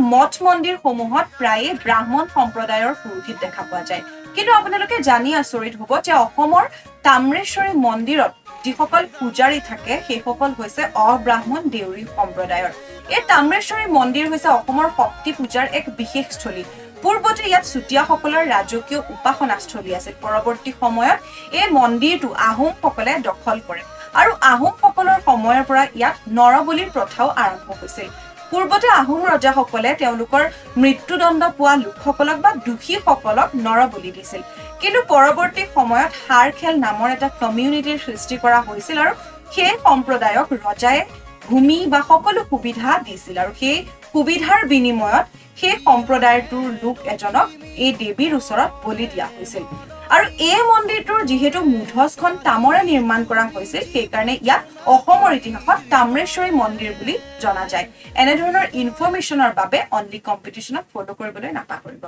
মঠ মন্দিৰসমূহত প্ৰায়ে ব্ৰাহ্মণ সম্প্ৰদায়ৰ পুৰোহিত দেখা পোৱা যায় কিন্তু আপোনালোকে জানি আচৰিত হ'ব যে অসমৰ তাম্ৰেশ্বৰী মন্দিৰত যিসকল পূজাৰী থাকে সেইসকল হৈছে অব্ৰাহ্মণ দেউৰী সম্প্ৰদায়ৰ এই তাম্ৰেশ্বৰী মন্দিৰ হৈছে অসমৰ শক্তি পূজাৰ এক বিশেষ স্থলী পূৰ্বতে ইয়াত চুতীয়াসকলৰ ৰাজকীয় উপাসনাস্থলী আছিল পৰৱৰ্তী সময়ত এই মন্দিৰটো আহোমসকলে দখল কৰে আৰু আহোমসকলৰ সময়ৰ পৰা ইয়াত নৰবলিৰ প্ৰথাও আৰম্ভ হৈছিল পূৰ্বতে আহোম ৰজাসকলে তেওঁলোকৰ মৃত্যুদণ্ড পোৱা লোকসকলক বা দোষীসকলক নৰবলি দিছিল কিন্তু পৰৱৰ্তী সময়ত হাৰখেল নামৰ এটা কমিউনিটিৰ সৃষ্টি কৰা হৈছিল আৰু সেই সম্প্ৰদায়ক ৰজায়ে ভূমি বা সকলো সুবিধা দিছিল আৰু সেই সুবিধাৰ বিনিময়ত সেই সম্প্ৰদায়টোৰ লোক এজনক এই দেৱীৰ ওচৰত বলি দিয়া হৈছিল আৰু এই মন্দিৰটোৰ যিহেতু মুধচখন তামৰে নিৰ্মাণ কৰা হৈছিল সেই কাৰণে ইয়াক অসমৰ ইতিহাসত তাম্ৰেশ্বৰী মন্দিৰ বুলি জনা যায় এনে ধৰণৰ ইনফৰমেশ্যনৰ বাবে অনলি কম্পিটিশনক ফলো কৰিবলৈ নাপাহৰিব